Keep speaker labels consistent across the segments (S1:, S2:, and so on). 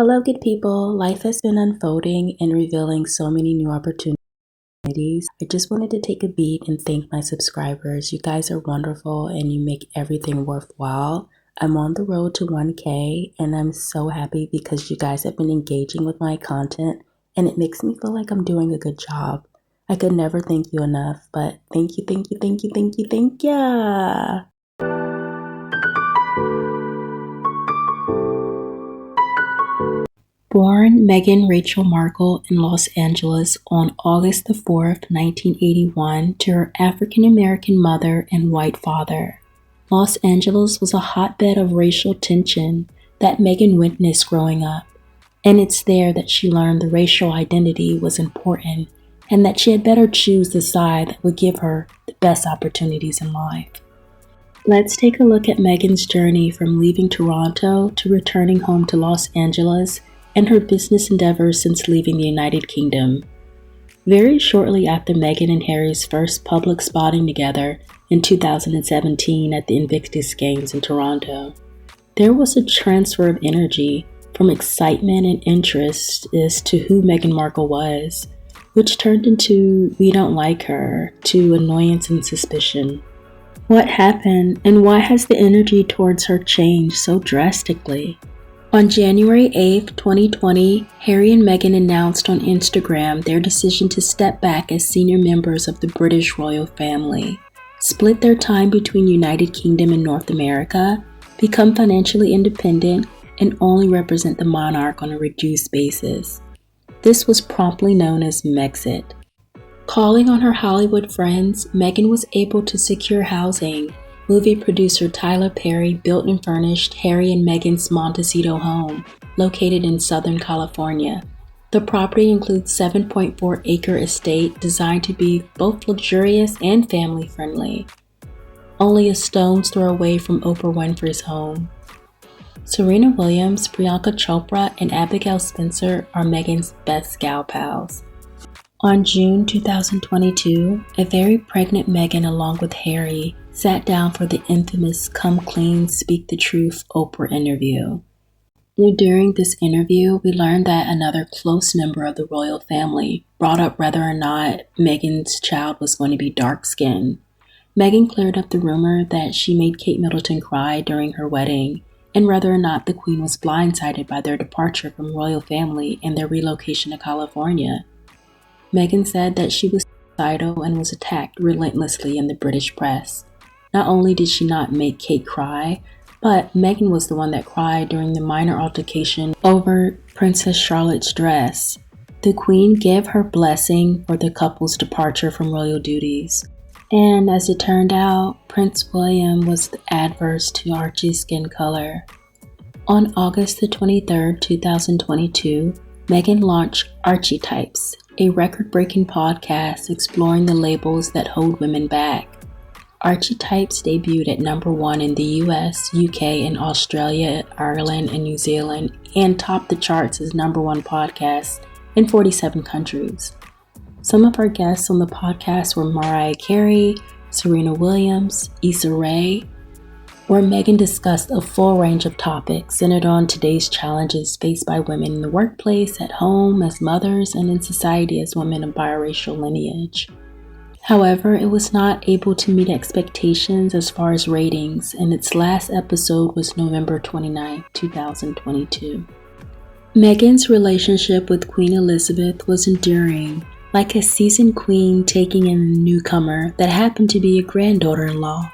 S1: Hello, good people. Life has been unfolding and revealing so many new opportunities. I just wanted to take a beat and thank my subscribers. You guys are wonderful and you make everything worthwhile. I'm on the road to 1K and I'm so happy because you guys have been engaging with my content and it makes me feel like I'm doing a good job. I could never thank you enough, but thank you, thank you, thank you, thank you, thank ya. Born Meghan Rachel Markle in Los Angeles on August the 4th, 1981, to her African-American mother and white father. Los Angeles was a hotbed of racial tension that Meghan witnessed growing up, and it's there that she learned the racial identity was important and that she had better choose the side that would give her the best opportunities in life. Let's take a look at Meghan's journey from leaving Toronto to returning home to Los Angeles and her business endeavors since leaving the United Kingdom. Very shortly after Meghan and Harry's first public spotting together in 2017 at the Invictus Games in Toronto, there was a transfer of energy from excitement and interest as to who Meghan Markle was, which turned into "we don't like her" to annoyance and suspicion. What happened, and why has the energy towards her changed so drastically? On January 8, 2020, Harry and Meghan announced on Instagram their decision to step back as senior members of the British royal family, split their time between United Kingdom and North America, become financially independent, and only represent the monarch on a reduced basis. This was promptly known as Megxit. Calling on her Hollywood friends, Meghan was able to secure housing. Movie producer Tyler Perry built and furnished Harry and Meghan's Montecito home, located in Southern California. The property includes a 7.4-acre estate designed to be both luxurious and family-friendly, only a stone's throw away from Oprah Winfrey's home. Serena Williams, Priyanka Chopra, and Abigail Spencer are Meghan's best gal pals. On June 2022, a very pregnant Meghan along with Harry sat down for the infamous Come Clean, Speak the Truth Oprah interview. During this interview, we learned that another close member of the royal family brought up whether or not Meghan's child was going to be dark-skinned. Meghan cleared up the rumor that she made Kate Middleton cry during her wedding, and whether or not the Queen was blindsided by their departure from royal family and their relocation to California. Meghan said that she was suicidal and was attacked relentlessly in the British press. Not only did she not make Kate cry, but Meghan was the one that cried during the minor altercation over Princess Charlotte's dress. The Queen gave her blessing for the couple's departure from royal duties. And as it turned out, Prince William was adverse to Archie's skin color. On August the 23rd, 2022, Meghan launched Archetypes, a record-breaking podcast exploring the labels that hold women back. Archetypes debuted at number 1 in the US, UK, and Australia, Ireland, and New Zealand, and topped the charts as number 1 podcast in 47 countries. Some of our guests on the podcast were Mariah Carey, Serena Williams, Issa Rae, where Meghan discussed a full range of topics centered on today's challenges faced by women in the workplace, at home, as mothers, and in society as women of biracial lineage. However, it was not able to meet expectations as far as ratings, and its last episode was November 29, 2022. Meghan's relationship with Queen Elizabeth was enduring, like a seasoned queen taking in a newcomer that happened to be a granddaughter-in-law.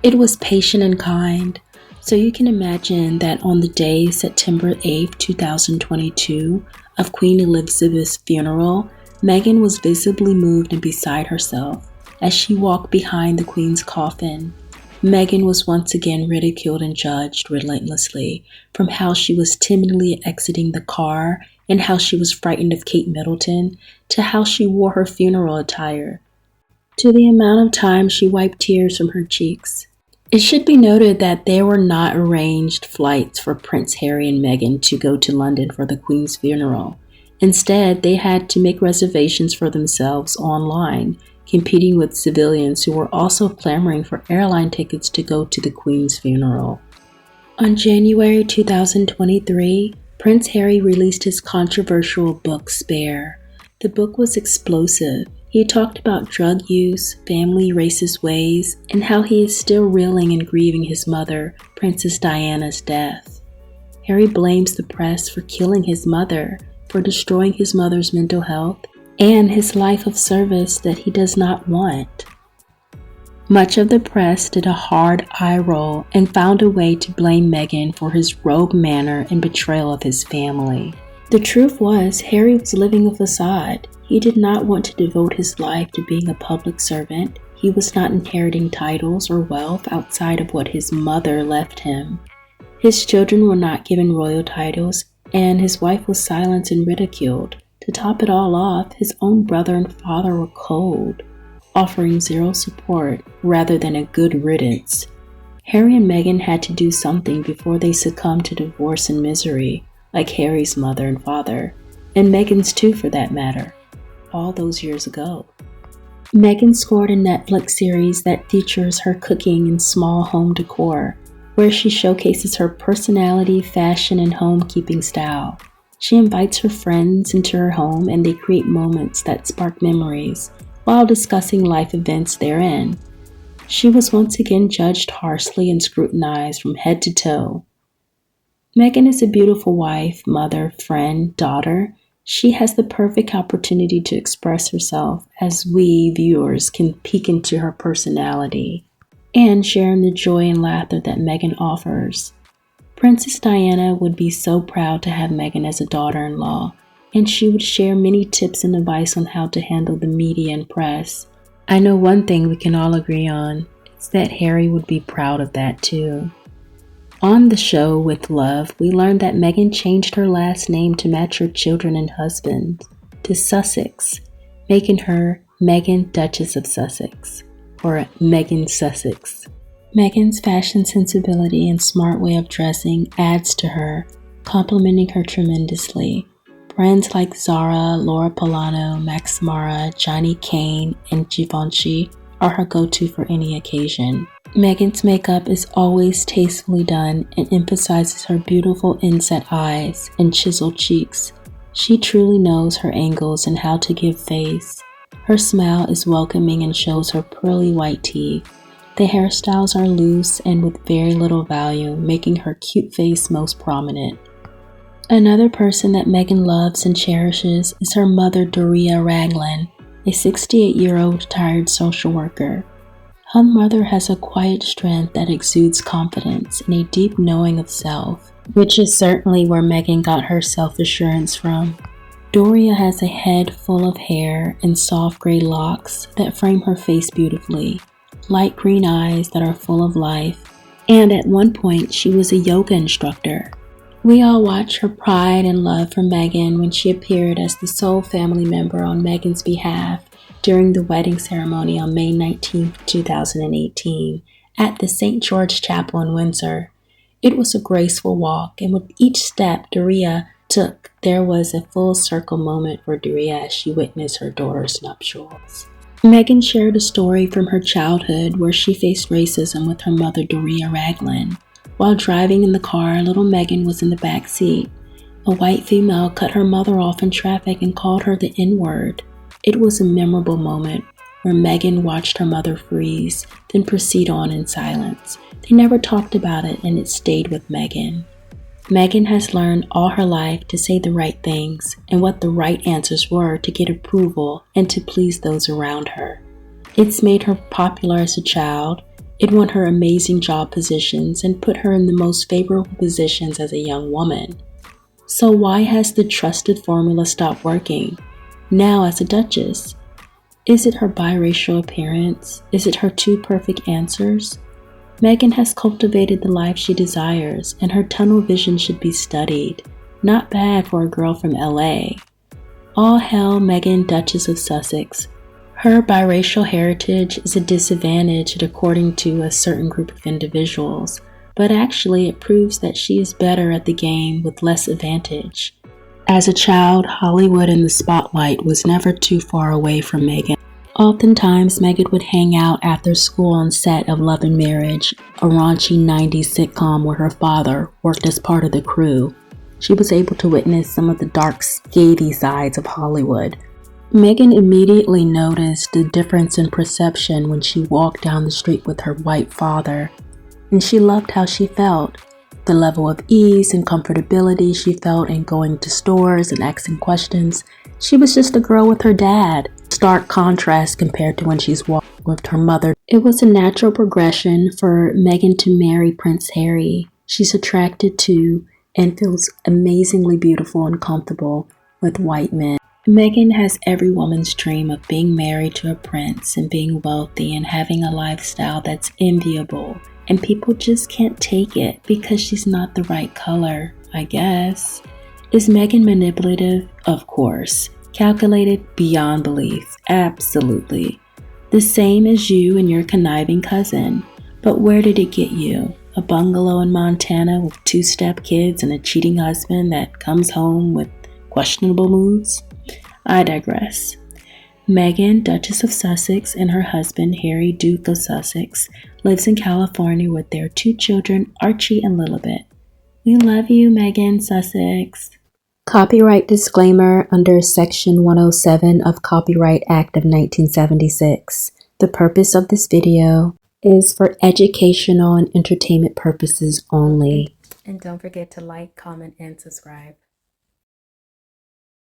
S1: It was patient and kind, so you can imagine that on the day, September 8, 2022, of Queen Elizabeth's funeral, Meghan was visibly moved and beside herself as she walked behind the Queen's coffin. Meghan was once again ridiculed and judged relentlessly, from how she was timidly exiting the car and how she was frightened of Kate Middleton, to how she wore her funeral attire, to the amount of time she wiped tears from her cheeks. It should be noted that there were not arranged flights for Prince Harry and Meghan to go to London for the Queen's funeral. Instead, they had to make reservations for themselves online, competing with civilians who were also clamoring for airline tickets to go to the Queen's funeral. On January 2023, Prince Harry released his controversial book Spare. The book was explosive. He talked about drug use, family racist ways, and how he is still reeling and grieving his mother, Princess Diana's death. Harry blames the press for killing his mother, for destroying his mother's mental health, and his life of service that he does not want. Much of the press did a hard eye roll and found a way to blame Meghan for his rogue manner and betrayal of his family. The truth was, Harry was living a facade. He did not want to devote his life to being a public servant. He was not inheriting titles or wealth outside of what his mother left him. His children were not given royal titles, and his wife was silenced and ridiculed. To top it all off, his own brother and father were cold, offering zero support rather than a good riddance. Harry and Meghan had to do something before they succumbed to divorce and misery, like Harry's mother and father, and Meghan's too for that matter, all those years ago. Meghan scored a Netflix series that features her cooking and small home decor, where she showcases her personality, fashion, and homekeeping style. She invites her friends into her home and they create moments that spark memories while discussing life events therein. She was once again judged harshly and scrutinized from head to toe. Meghan is a beautiful wife, mother, friend, daughter. She has the perfect opportunity to express herself as we, viewers, can peek into her personality and share in the joy and laughter that Meghan offers. Princess Diana would be so proud to have Meghan as a daughter-in-law, and she would share many tips and advice on how to handle the media and press. I know one thing we can all agree on, it's that Harry would be proud of that too. On the show With Love, we learned that Meghan changed her last name to match her children and husband to Sussex, making her Meghan Duchess of Sussex, or Meghan Sussex. Meghan's fashion sensibility and smart way of dressing adds to her, complimenting her tremendously. Brands like Zara, Laura Polano, Max Mara, Johnny Kane, and Givenchy are her go-to for any occasion. Meghan's makeup is always tastefully done and emphasizes her beautiful inset eyes and chiseled cheeks. She truly knows her angles and how to give face. Her smile is welcoming and shows her pearly white teeth. The hairstyles are loose and with very little volume, making her cute face most prominent. Another person that Meghan loves and cherishes is her mother, Doria Raglan, a 68-year-old retired social worker. Her mother has a quiet strength that exudes confidence and a deep knowing of self, which is certainly where Meghan got her self-assurance from. Doria has a head full of hair and soft gray locks that frame her face beautifully, light green eyes that are full of life, and at one point she was a yoga instructor. We all watched her pride and love for Meghan when she appeared as the sole family member on Meghan's behalf during the wedding ceremony on May 19, 2018, at the St. George Chapel in Windsor. It was a graceful walk, and with each step Doria took, there was a full circle moment for Doria as she witnessed her daughter's nuptials. Meghan shared a story from her childhood where she faced racism with her mother, Doria Raglan. While driving in the car, little Meghan was in the back seat. A white female cut her mother off in traffic and called her the N-word. It was a memorable moment where Meghan watched her mother freeze, then proceed on in silence. They never talked about it, and it stayed with Meghan. Meghan has learned all her life to say the right things and what the right answers were to get approval and to please those around her. It's made her popular as a child. It won her amazing job positions and put her in the most favorable positions as a young woman. So why has the trusted formula stopped working? Now as a duchess? Is it her biracial appearance? Is it her two perfect answers? Meghan has cultivated the life she desires, and her tunnel vision should be studied. Not bad for a girl from LA. All hail Meghan, Duchess of Sussex. Her biracial heritage is a disadvantage according to a certain group of individuals, but actually it proves that she is better at the game with less advantage. As a child, Hollywood and the spotlight was never too far away from Meghan. Oftentimes, Meghan would hang out after school on set of Love and Marriage, a raunchy 90s sitcom where her father worked as part of the crew. she was able to witness some of the dark, scathy sides of Hollywood. Meghan immediately noticed the difference in perception when she walked down the street with her white father, and she loved how she felt. The level of ease and comfortability she felt in going to stores and asking questions. She was just a girl with her dad. Stark contrast compared to when she's walking with her mother. It was a natural progression for Meghan to marry Prince Harry. She's attracted to and feels amazingly beautiful and comfortable with white men. Meghan has every woman's dream of being married to a prince and being wealthy and having a lifestyle that's enviable. And people just can't take it because she's not the right color, I guess. Is Meghan manipulative? Of course. Calculated? Beyond belief. Absolutely. The same as you and your conniving cousin. But where did it get you? A bungalow in Montana with 2 stepkids and a cheating husband that comes home with questionable moves? I digress. Meghan, Duchess of Sussex, and her husband, Harry, Duke of Sussex, lives in California with their 2 children, Archie and Lilibet. We love you, Meghan Sussex. Copyright disclaimer under Section 107 of Copyright Act of 1976. The purpose of this video is for educational and entertainment purposes only. And don't forget to like, comment, and subscribe.